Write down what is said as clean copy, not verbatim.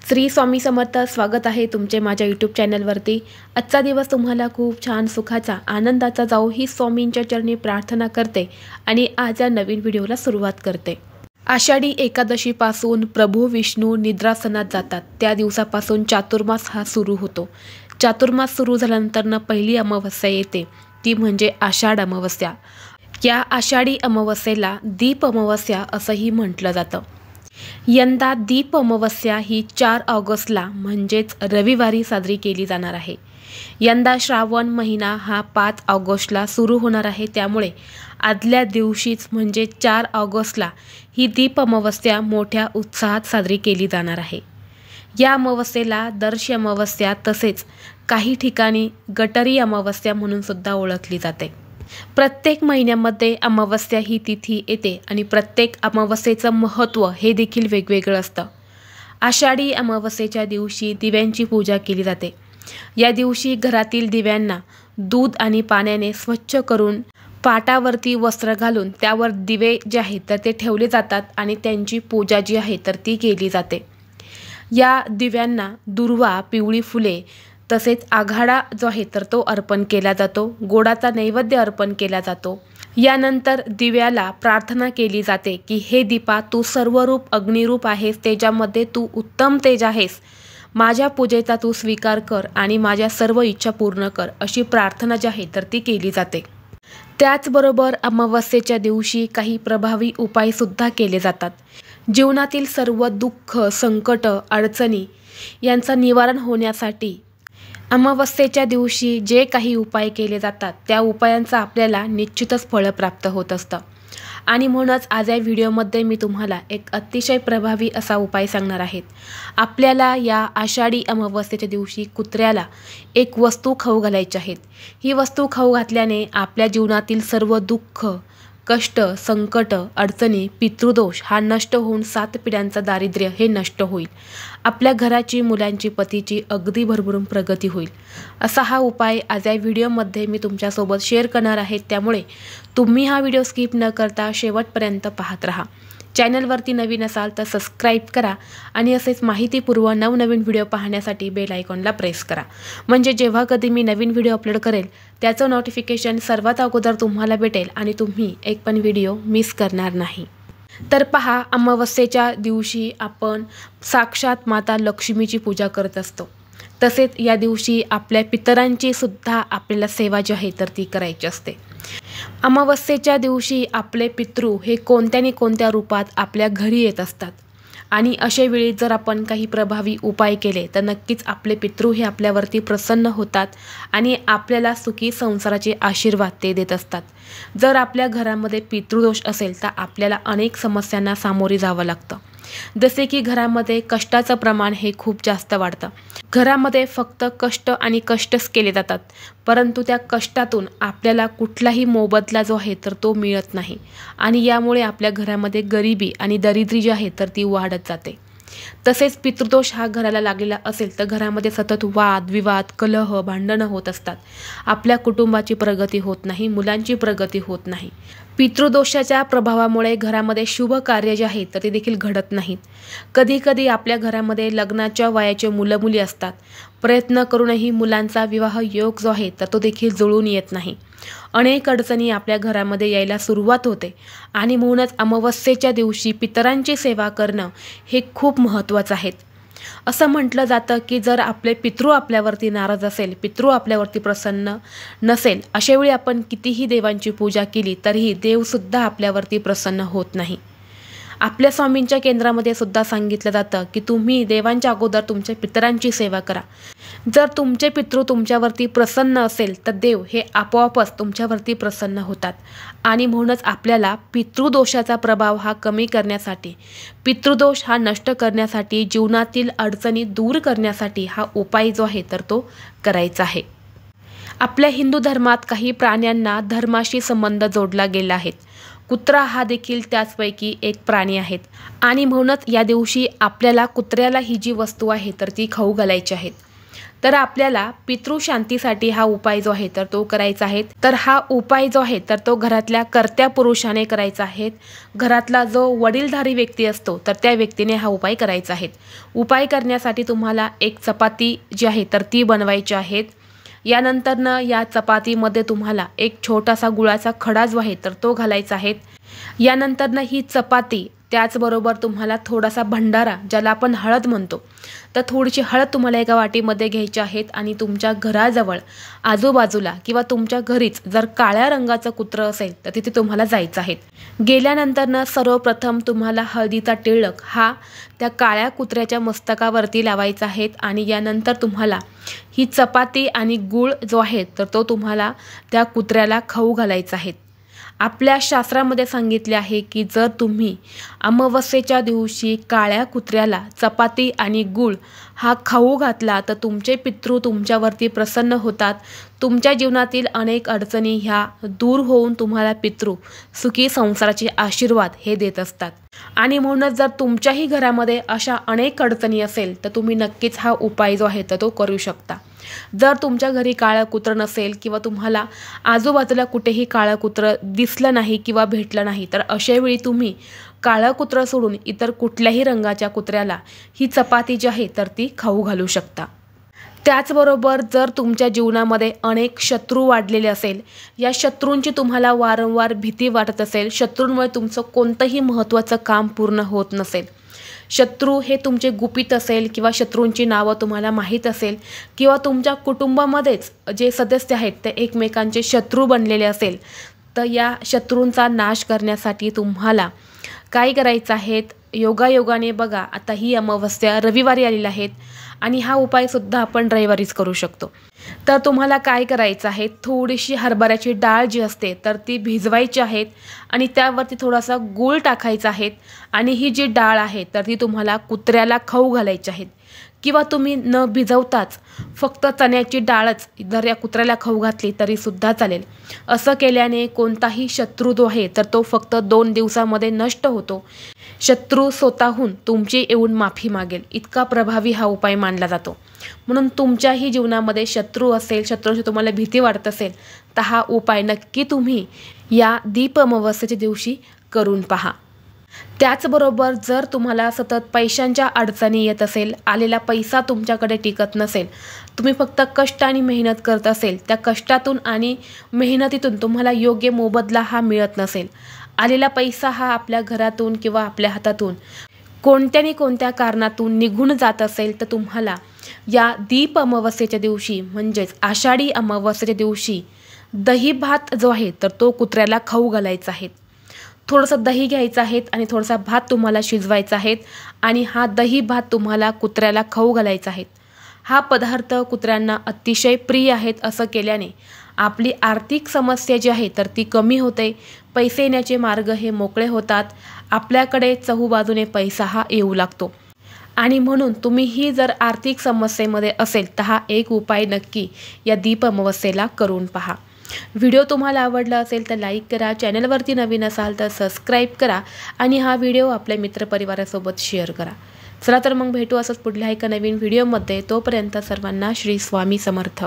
श्री स्वामी समर्थ। स्वागत आहे तुमचे माझ्या यूट्यूब चॅनलवरती। आजचा दिवस तुम्हाला खूप छान सुखाचा आनंदाचा जाऊ ही स्वामींच्या चरणी प्रार्थना करते आणि आज या नवीन व्हिडिओला सुरुवात करते। आषाढी एकादशीपासून प्रभू विष्णू निद्रासनात जातात। त्या दिवसापासून चातुर्मास हा सुरू होतो। चातुर्मास सुरू झाल्यानंतर पहिली अमावस्या येते, ती म्हणजे आषाढ अमावस्या। या आषाढी अमावस्येला दीप अमावस्या असंही म्हटलं जातं। यंदा दीप अमावस्या ही 4 ऑगस्टला म्हणजेच रविवारी साजरी केली जाणार आहे। यंदा श्रावण महिना हा 5 ऑगस्टला सुरू होणार आहे, त्यामुळे आदल्या दिवशीच म्हणजे 4 ऑगस्टला ही दीप अमावस्या मोठ्या उत्साहात साजरी केली जाणार आहे। या अमावस्येला दर्श अमावस्या तसेच काही ठिकाणी गटारी अमावस्या म्हणून सुद्धा ओळखली जाते। प्रत्येक महिन्यामध्ये अमावस्या ही तिथी येते आणि प्रत्येक अमावस्येचं महत्त्व हे देखील वेगवेगळं असतं। आषाढी अमावस्येच्या दिवशी दिव्यांची पूजा केली जाते। या दिवशी घरातील दिव्यांना दूध आणि पाण्याने स्वच्छ करून पाटावरती वस्त्र घालून त्यावर दिवे जे आहेत तर ते ठेवले जातात आणि त्यांची पूजा जी आहे तर ती केली जाते। या दिव्यांना दुर्वा, पिवळी फुले तसेच आघाडा जो आहे तर तो अर्पण केला जातो। गोडाचा नैवेद्य अर्पण केला जातो। यानंतर दिव्याला प्रार्थना केली जाते की हे दीपा, तू सर्वरूप अग्निरूप आहेस, तेजामध्ये तू उत्तम तेज आहेस, माझ्या पूजेचा तू स्वीकार कर आणि माझ्या सर्व इच्छा पूर्ण कर, अशी प्रार्थना जी आहे तर ती केली जाते। त्याचबरोबर अमावस्येच्या दिवशी काही प्रभावी उपायसुद्धा केले जातात। जीवनातील सर्व दुःख, संकट, अडचणी यांचं निवारण होण्यासाठी अमावस्येच्या दिवशी जे काही उपाय केले जातात त्या उपायांचा आपल्याला निश्चितच फळ प्राप्त होत असतं। आणि म्हणूनच आज या व्हिडिओमध्ये मी तुम्हाला एक अतिशय प्रभावी असा उपाय सांगणार आहे। आपल्याला या आषाढी अमावस्येच्या दिवशी कुत्र्याला एक वस्तू खाऊ घालायची आहे। ही वस्तू खाऊ घातल्याने आपल्या जीवनातील सर्व दुःख, कष्ट, संकट, अडचणी, पितृदोष हा नष्ट होऊन 7 पिढ्यांचा दारिद्र्य हे नष्ट होईल। आपल्या घराची, मुलांची, पतीची अगदी भरभरून प्रगती होईल। असा हा उपाय आज या व्हिडिओमध्ये मी तुमच्यासोबत शेअर करणार आहे, त्यामुळे तुम्ही हा व्हिडिओ स्किप न करता शेवटपर्यंत पाहत राहा। चॅनलवरती नवीन असाल तर सबस्क्राईब करा आणि असेच माहितीपूर्व नवनवीन व्हिडिओ पाहण्यासाठी बेल आयकॉनला प्रेस करा, म्हणजे जेव्हा कधी मी नवीन व्हिडिओ अपलोड करेल त्याचं नोटिफिकेशन सर्वात अगोदर तुम्हाला भेटेल आणि तुम्ही एक पण व्हिडिओ मिस करणार नाही। तर पहा, अमावस्येच्या दिवशी आपण साक्षात माता लक्ष्मीची पूजा करत असतो। तसेच या दिवशी आपल्या पितरांची सुद्धा आपल्याला सेवा जी आहे तर ती करायची असते। अमावस्येच्या दिवशी आपले पितृ हे कोणत्या ना कोणत्या रूपात आपल्या घरी येत असतात आणि अशा वेळी जर आपण काही प्रभावी उपाय केले तर नक्कीच आपले पितृ हे आपल्यावरती प्रसन्न होतात आणि आपल्याला सुखी संसाराचे आशीर्वाद ते देत असतात। जर आपल्या घरामध्ये पितृदोष असेल तर आपल्याला अनेक समस्यांना सामोरे जावं लागतं, जसे की घरामध्ये कष्टाचं प्रमाण हे खूप जास्त वाढतं। घरामध्ये फक्त कष्ट आणि कष्टच केले जातात, परंतु त्या कष्टातून आपल्याला कुठलाही मोबदला जो आहे तर तो मिळत नाही आणि यामुळे आपल्या घरामध्ये गरिबी आणि दरिद्री जी आहे तर ती वाढत जाते। तसेच पितृदोष हा घराला लागलेला असेल तर घरामध्ये सतत वाद विवाद, कलह, भांडणं होत असतात। आपल्या कुटुंबाची प्रगती होत नाही, मुलांची प्रगती होत नाही। पितृदोषाच्या प्रभावामुळे घरामध्ये शुभ कार्य जे आहेत तर ते देखील घडत नाहीत। कधी कधी आपल्या घरामध्ये लग्नाच्या वयाचे मुलं मुली असतात, प्रयत्न करूनही मुलांचा विवाह योग जो आहे तर तो देखील जुळून येत नाही। अनेक अडचणी आपल्या घरामध्ये यायला सुरुवात होते आणि म्हणूनच अमावस्येच्या दिवशी पितरांची सेवा करणं हे खूप महत्त्वाचं आहे। असं म्हटलं जातं की जर आपले पितृ आपल्यावरती नाराज असेल, पितृ आपल्यावरती प्रसन्न नसेल, अशावेळी आपण कितीही देवांची पूजा केली तरीही देवसुद्धा आपल्यावरती प्रसन्न होत नाही। आपल्या स्वामींच्या केंद्रामध्ये सुद्धा सांगितलं जातं की तुम्ही देवांच्या अगोदर तुमच्या पितरांची सेवा करा। जर तुमचे पितृ तुमच्यावरती प्रसन्न असेल तर देव हे आपोआपच तुमच्यावरती प्रसन्न होतात आणि म्हणूनच आपल्याला पितृदोषाचा प्रभाव हा कमी करण्यासाठी, पितृदोष हा नष्ट करण्यासाठी, जीवनातील अडचणी दूर करण्यासाठी हा उपाय जो आहे तर तो करायचा आहे। आपल्या हिंदू धर्मात काही प्राण्यांना धर्माशी संबंध जोडला गेला आहे। कुत्रा हा देखील त्याचपैकी एक प्राणी आहेत आणि म्हणूनच या दिवशी आपल्याला कुत्र्याला ही जी वस्तू आहे तर ती खाऊ घालायची आहे। तर आपल्याला पितृशांतीसाठी हा उपाय जो आहे तर तो करायचा आहे। तर हा उपाय जो आहे तर तो घरातल्या कर्त्या पुरुषाने करायचा आहे। घरातला जो वडीलधारी व्यक्ती असतो तर त्या व्यक्तीने हा उपाय करायचा आहे। उपाय करण्यासाठी तुम्हाला एक चपाती जी आहे तर ती बनवायची आहे। यानंतरनं या चपातीमध्ये तुम्हाला एक छोटासा गुळाचा खडा जो आहे तर तो घालायचा आहे। यानंतरनं ही चपाती त्याचबरोबर तुम्हाला थोडासा भंडारा ज्याला आपण हळद म्हणतो तर थोडीशी हळद तुम्हाला एका वाटीमध्ये घ्यायची आहेत आणि तुमच्या घराजवळ आजूबाजूला किंवा तुमच्या घरीच जर काळ्या रंगाचं कुत्रं असेल तर तिथे तुम्हाला जायचं आहे। गेल्यानंतरनं सर्वप्रथम तुम्हाला हळदीचा टिळक हा त्या काळ्या कुत्र्याच्या मस्तकावरती लावायचा आहे आणि यानंतर तुम्हाला ही चपाती आणि गूळ जो आहे तर तो तुम्हाला त्या कुत्र्याला खाऊ घालायचा आहे। आपल्या शास्त्रामध्ये सांगितले आहे की जर तुम्ही अमावस्येच्या दिवशी काळ्या कुत्र्याला चपाती आणि गूळ हा खाऊ घातला तर तुमचे पितृ तुमच्यावरती प्रसन्न होतात। तुमच्या जीवनातील अनेक अडचणी ह्या दूर होऊन तुम्हाला पितृ सुखी संसाराचे आशीर्वाद हे देत असतात। आणि म्हणूनच जर तुमच्याही घरामध्ये अशा अनेक अडचणी असेल तर तुम्ही नक्कीच हा उपाय जो आहे तर तो करू शकता। जर तुमच्या घरी काळं कुत्रं नसेल किंवा तुम्हाला आजूबाजूला कुठेही काळं कुत्रं दिसलं नाही किंवा भेटलं नाही तर अशावेळी तुम्ही काळं कुत्रं सोडून इतर कुठल्याही रंगाच्या कुत्र्याला ही चपाती जी आहे तर ती खाऊ घालू शकता। त्याचबरोबर जर तुमच्या जीवनामध्ये अनेक शत्रू वाढलेले असेल, या शत्रूंची तुम्हाला वारंवार भीती वाटत असेल, शत्रूंमुळे तुमचं कोणतंही महत्त्वाचं काम पूर्ण होत नसेल, शत्रू हे तुमचे गुपित असेल किंवा शत्रूंची नावं तुम्हाला माहीत असेल किंवा तुमच्या कुटुंबामध्येच जे सदस्य आहेत ते एकमेकांचे शत्रू बनलेले असेल तर या शत्रूंचा नाश करण्यासाठी तुम्हाला काय करायचं आहे। योगायोगाने बघा आता ही अमावस्या रविवारी आलेली आहेत आणि हा उपायसुद्धा आपण रविवारीच करू शकतो। तर तुम्हाला काय करायचं आहे, थोडीशी हरभऱ्याची डाळ जी असते तर ती भिजवायची आहेत आणि त्यावरती थोडासा गूळ टाकायचा आहे आणि ही जी डाळ आहे तर ती तुम्हाला कुत्र्याला खाऊ घालायची आहे किंवा तुम्ही न भिजवताच फक्त चण्याची डाळच जर या कुत्र्याला खाऊ घातली तरीसुद्धा चालेल। असं केल्याने कोणताही शत्रू जो आहे तर तो फक्त 2 दिवसामध्ये नष्ट होतो। शत्रू स्वतःहून तुमची येऊन माफी मागेल इतका प्रभावी हा उपाय मानला जातो। म्हणून तुमच्याही जीवनामध्ये शत्रू असेल, शत्रूंची तुम्हाला भीती वाटत असेल तर हा उपाय नक्की तुम्ही या दीप अमावस्येच्या दिवशी करून पहा। त्याचबरोबर जर तुम्हाला सतत पैशांच्या अडचणी येत असेल, आलेला पैसा तुमच्याकडे टिकत नसेल, तुम्ही फक्त कष्ट आणि मेहनत करत असेल, त्या कष्टातून आणि मेहनतीतून तुम्हाला योग्य मोबदला हा मिळत नसेल, आलेला पैसा हा आपल्या घरातून किंवा आपल्या हातातून कोणत्या कारणातून निघून जात असेल तर तुम्हाला या दीप अमावस्येच्या दिवशी म्हणजेच आषाढी अमावस्येच्या दिवशी दही भात जो आहे तर तो कुत्र्याला खाऊ घालायचा आहे। थोडंसं दही घ्यायचं आहे आणि थोडासा भात तुम्हाला शिजवायचा आहे आणि हा दही भात तुम्हाला कुत्र्याला खाऊ घालायचा आहे। हा पदार्थ कुत्र्यांना अतिशय प्रिय आहेत। असं केल्याने आपली आर्थिक समस्या जी आहे तर ती कमी होते, पैसे येण्याचे मार्ग हे मोकळे होतात, आपल्याकडे चहूबाजूने पैसा हा येऊ लागतो। आणि म्हणून तुम्हीही जर आर्थिक समस्येमध्ये असेल तर हा एक उपाय नक्की या दीप अमावस्येला करून पहा। व्हिडिओ तुम्हाला आवडला असेल तर लाईक करा, चॅनलवरती नवीन असाल तर सबस्क्राईब करा आणि हा व्हिडिओ आपल्या मित्रपरिवारासोबत शेअर करा। चला तर मग भेटू असंच पुढल्या एका नवीन व्हिडिओमध्ये। तोपर्यंत सर्वांना श्री स्वामी समर्थ।